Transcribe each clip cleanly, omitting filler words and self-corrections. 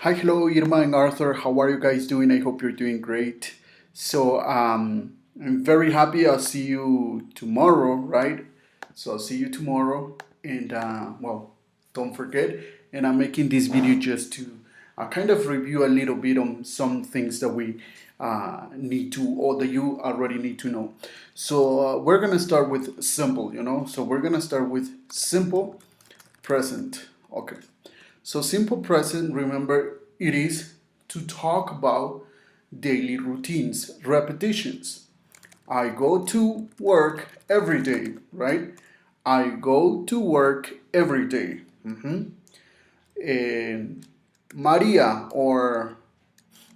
Hi, hello, Irma and Arthur. How are you guys doing? I hope you're doing great. I'm very happy. I'll see you tomorrow, right? So I'll see you tomorrow. And don't forget. And I'm making this video just to kind of review a little bit on some things that we need to, or that you already need to know. So we're gonna start with simple. So we're gonna start with simple present. Okay. So simple present, remember, it is to talk about daily routines, repetitions. I go to work every day, right? I go to work every day. And Maria, or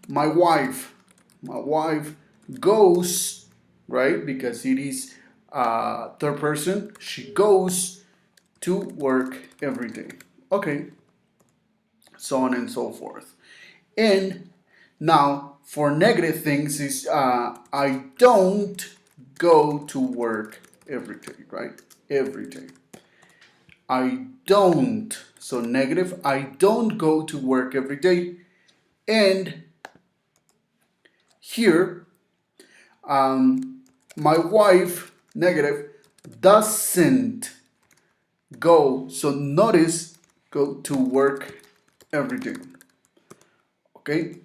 my my wife goes, right? Because it is third person. She goes to work every day. Okay, so on and so forth. And now for negative things is I don't go to work every day, right? Every day. I don't. So negative, I don't go to work every day. And here, my wife, negative, doesn't go. So notice, go to work every day. Okay?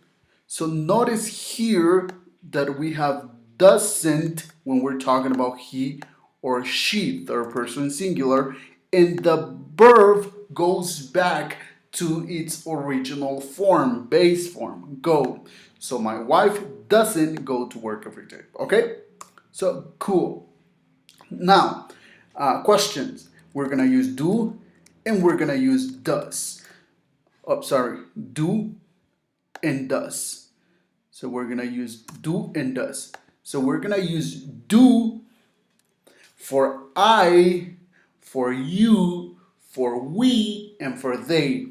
So notice here that we have doesn't when we're talking about he or she, third person singular, and the verb goes back to its original form, base form, go. So my wife doesn't go to work every day. Okay? So cool. Now, questions. We're gonna use do and we're gonna use does. Oh, sorry, do and does. So we're gonna use do and does. So we're gonna use do for I, for you, for we, and for they.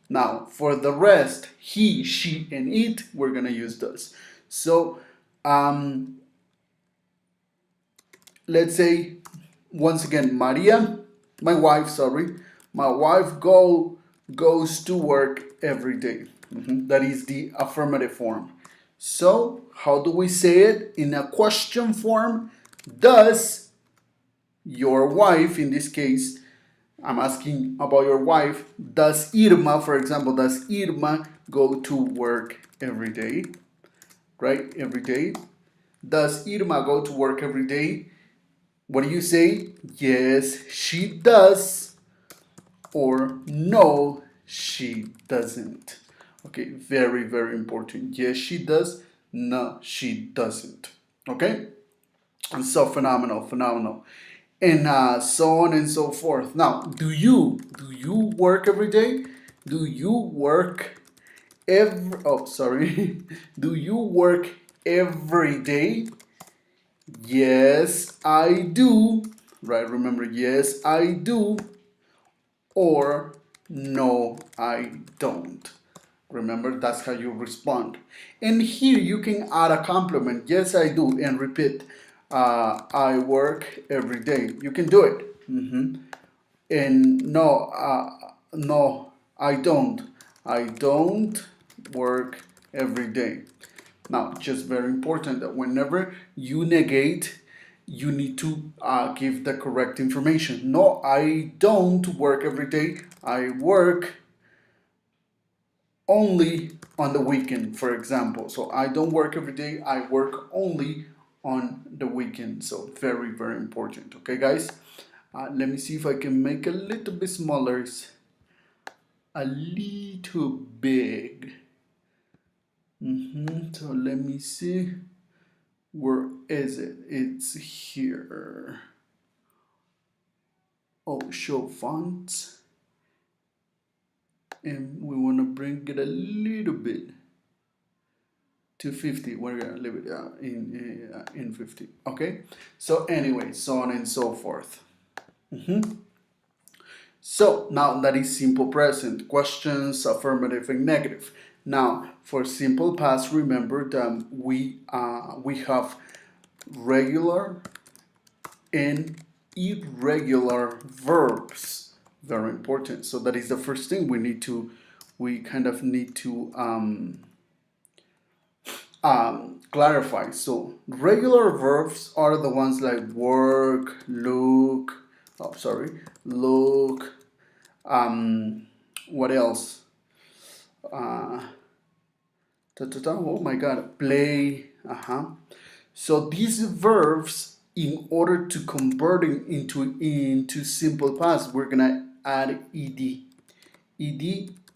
Now, for the rest, he, she, and it, we're gonna use does. So, let's say once again, Maria, my wife, sorry, my wife goes to work every day. That is the affirmative form. So, how do we say it in a question form? Does your wife, in this case, I'm asking about your wife, does Irma, for example, does Irma go to work every day? Right? Every day. Does Irma go to work every day? What do you say? Yes, she does. Or no, she doesn't. Okay, very, very important. Yes, she does. No, she doesn't. Okay? And so phenomenal, phenomenal. And so on and so forth. Now, do you work every day? Do you work sorry. Do you work every day? Yes, I do. Right, remember, yes, I do. Or no, I don't. Remember, that's how you respond. And here you can add a compliment. Yes, I do. And repeat, I work every day. You can do it. And no, I don't. I don't work every day. Now, just very important that whenever you negate, you need to give the correct information. No, I don't work every day. I work only on the weekend, for example. So I don't work every day. I work only on the weekend. So very, very important. Okay, guys? Let me see if I can make a little bit smaller. It's a little big. So let me see. Where is it? It's here. Oh, show fonts. And we want to bring it a little bit to 50. We're going to leave it in 50. Okay? So anyway, so on and so forth. So now that is simple present. Questions, affirmative and negative. Now for simple past, remember that we have regular and irregular verbs. Very important. So that is the first thing we need to we kind of need to clarify. So regular verbs are the ones like work, look, look, what else? Uh, oh my god, play, So these verbs, in order to convert it into simple past, we're gonna add ed,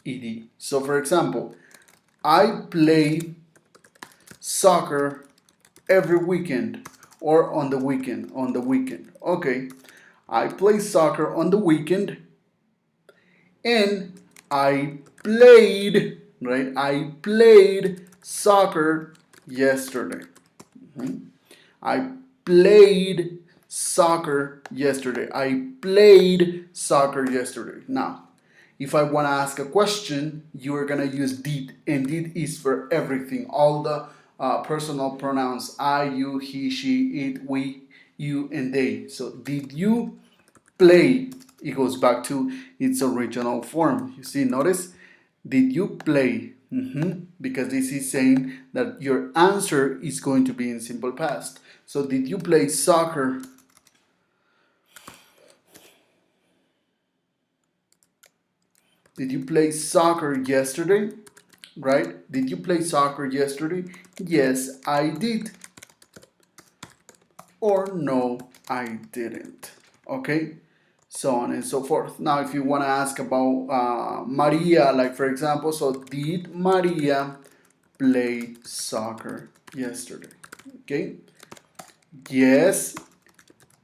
ed. So for example, I play soccer every weekend, or on the weekend. Okay, I play soccer on the weekend, and I played, right? I played soccer yesterday. I played soccer yesterday. I played soccer yesterday. Now, if I want to ask a question, you are going to use did, and did is for everything. All the personal pronouns I, you, he, she, it, we, you, and they. So, did you play? It goes back to its original form. You see, notice, did you play? Because this is saying that your answer is going to be in simple past. So, did you play soccer? Did you play soccer yesterday? Right? Did you play soccer yesterday? Yes, I did. Or no, I didn't. Okay? So on and so forth. Now, if you want to ask about Maria, like for example, so did Maria play soccer yesterday? Okay? Yes,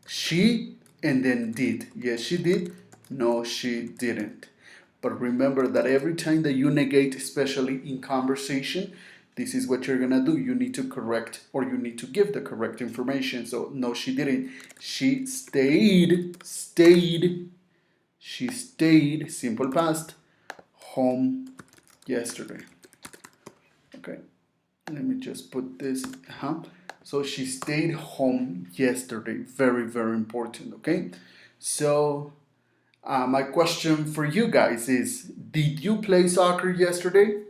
she, and then did. Yes, she did. No, she didn't. But remember that every time that you negate, especially in conversation, this is what you're gonna do. You need to correct, or you need to give the correct information. So no, she didn't. She stayed, she stayed, simple past, home yesterday. Okay, let me just put this, So she stayed home yesterday. Very, very important, okay? So my question for you guys is, did you play soccer yesterday?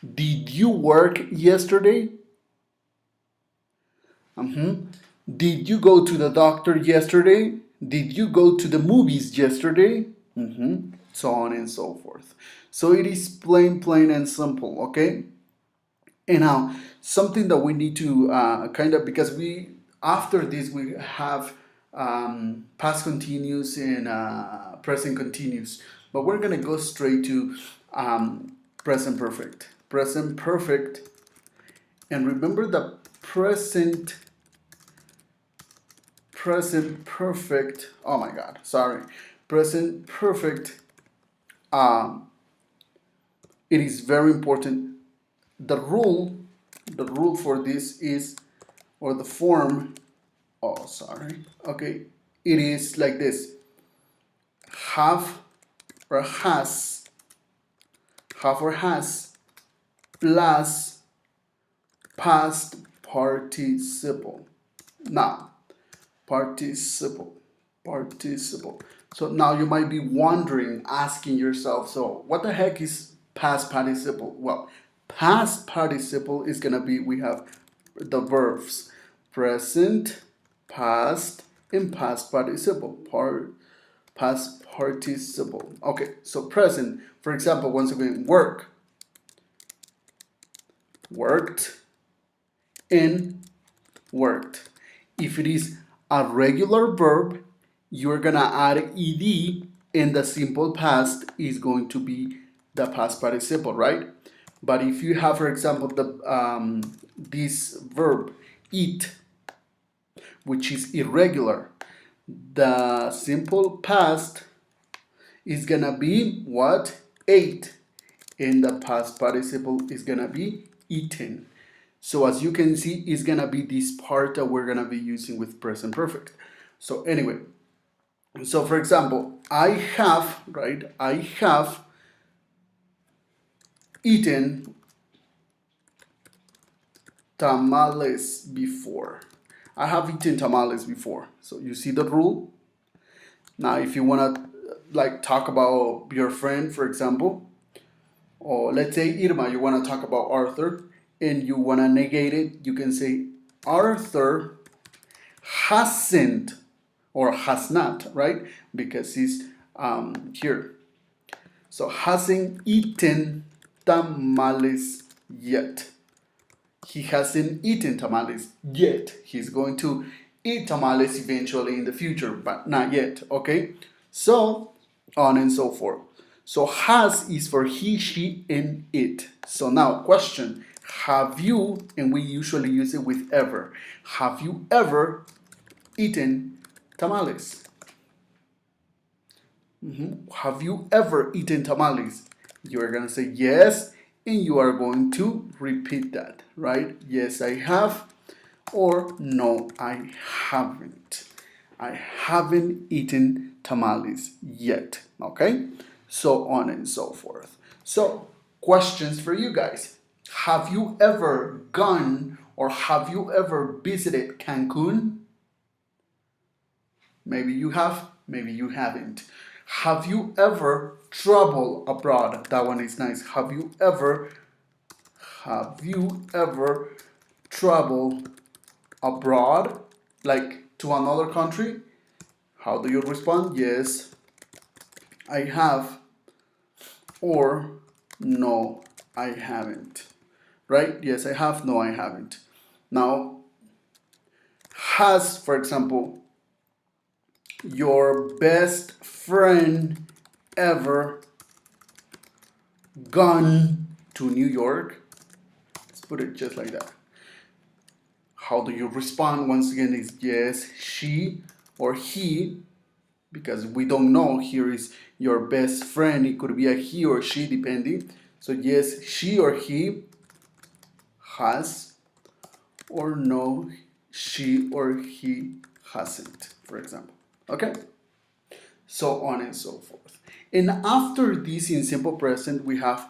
Did you work yesterday? Did you go to the doctor yesterday? Did you go to the movies yesterday? So on and so forth. So it is plain and simple, okay? And now, something that we need to kind of, because after this, we have past continuous and present continuous. But we're going to go straight to present perfect. Present perfect. And remember the present perfect. Oh my God, sorry. Present perfect. It is very important. The rule for this is, or the form, oh sorry, okay, it is like this: have or has plus past participle. Now, participle. So now you might be wondering, asking yourself, so what the heck is past participle? Well, past participle is gonna be, we have the verbs present, past, and past participle. Past participle. Okay, so present, for example, once again, work, worked, and worked. If it is a regular verb, you're gonna add ed, and the simple past is going to be the past participle, right? But if you have, for example, this verb eat, which is irregular, the simple past is gonna be what? Ate, and the past participle is gonna be eaten. So as you can see, it's gonna be this part that we're gonna be using with present perfect. So anyway, so for example, I have, right? I have eaten tamales before. I have eaten tamales before. So you see the rule? Now, if you wanna like talk about your friend, for example, Or let's say Irma, you want to talk about Arthur and you want to negate it, you can say Arthur hasn't or has not, right? Because he's here. So hasn't eaten tamales yet. He hasn't eaten tamales yet. He's going to eat tamales eventually in the future, but not yet, okay? So on and so forth. So has is for he, she, and it. So now question, have you, and we usually use it with ever, have you ever eaten tamales? Have you ever eaten tamales? You are going to say yes, and you are going to repeat that, right? Yes, I have, or no, I haven't. I haven't eaten tamales yet, okay? So on and so forth. So, questions for you guys. Have you ever gone or have you ever visited Cancun? Maybe you have, maybe you haven't. Have you ever traveled abroad? That one is nice. Have you ever traveled abroad, like to another country? How do you respond? Yes, I have, or no, I haven't. Right? Yes, I have, no, I haven't. Now, has, for example, your best friend ever gone to New York? Let's put it just like that. How do you respond? Once again, is yes, she or he, because we don't know. Here is your best friend. It could be a he or she, depending. So yes, she or he has, or no, she or he hasn't, for example. Okay? So on and so forth. And after this, in simple present, we have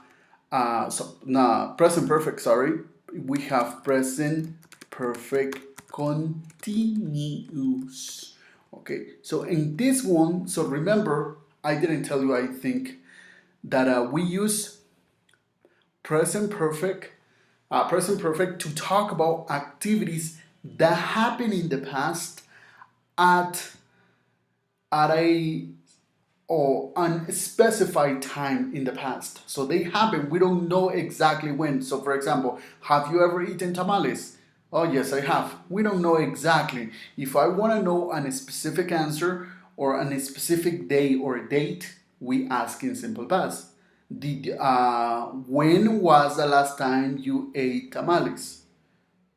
present perfect, sorry. We have present perfect continuous. Okay, so in this one, so remember, I didn't tell you, I think, that we use present perfect, to talk about activities that happen in the past at a or unspecified time in the past. So they happen, we don't know exactly when. So for example, have you ever eaten tamales? Oh yes, I have. We don't know exactly. If I want to know a specific answer or a specific day or date, we ask in simple past. When was the last time you ate tamales?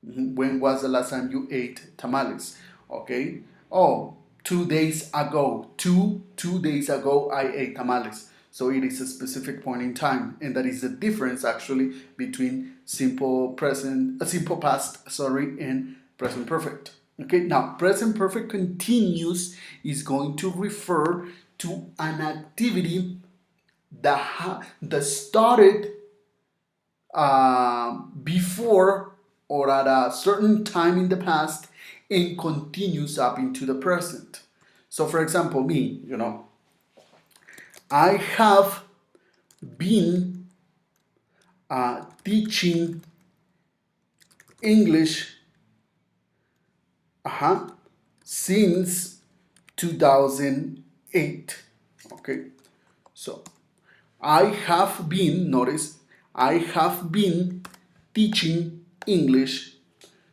When was the last time you ate tamales? Okay. Oh, 2 days ago. Two days ago I ate tamales. So it is a specific point in time, and that is the difference actually between simple past, sorry, and present perfect. Okay. Now, present perfect continuous is going to refer to an activity that started before or at a certain time in the past and continues up into the present. So, for example, me, I have been teaching English since 2008. Okay, so I have been, notice, I have been teaching English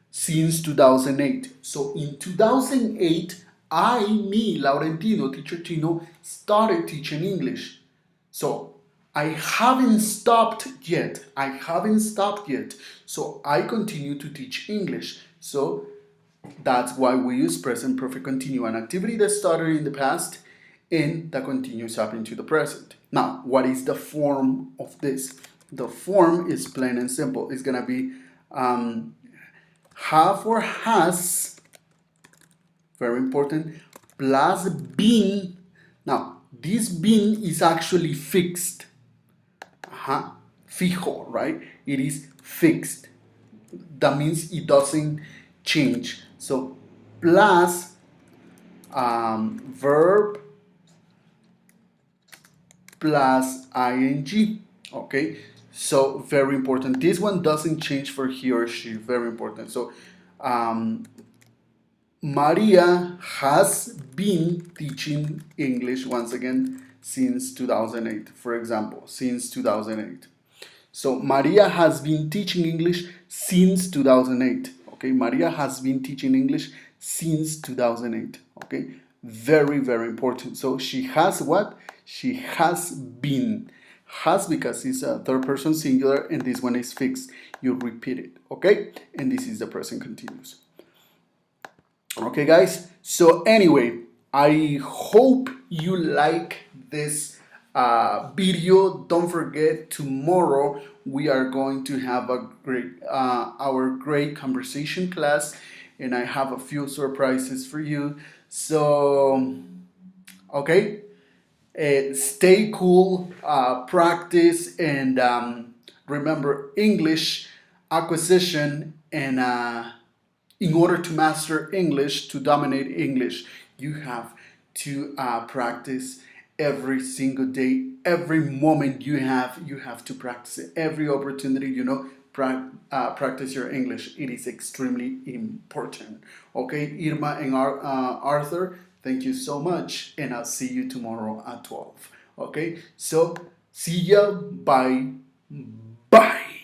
since 2008. So in 2008, Laurentino, teacher Tino, started teaching English. So I haven't stopped yet. I haven't stopped yet. So I continue to teach English. So that's why we use present perfect continuous, an activity that started in the past and that continues up into the present. Now, what is the form of this? The form is plain and simple. It's gonna be have or has, very important, plus been. Now, this been is actually fixed. Fijo, right? It is fixed. That means it doesn't change. So, plus verb plus ing. Okay, so very important. This one doesn't change for he or she. Very important. So um, Maria has been teaching English once again since 2008. For example, since 2008. So Maria has been teaching English since 2008. Okay, Maria has been teaching English since 2008. Okay, very, very important. So she has what? She has been. Has because it's a third person singular and this one is fixed. You repeat it. Okay, and this is the present continuous. Okay, guys. So anyway, I hope you like this video. Don't forget, tomorrow we are going to have a great our great conversation class, and I have a few surprises for you. So okay, stay cool, practice, and remember English acquisition and in order to master English, to dominate English, you have to practice every single day, every moment you have to practice it. Every opportunity, practice your English. It is extremely important. Okay, Irma and Arthur, thank you so much, and I'll see you tomorrow at 12. Okay, so see ya. Bye. Bye.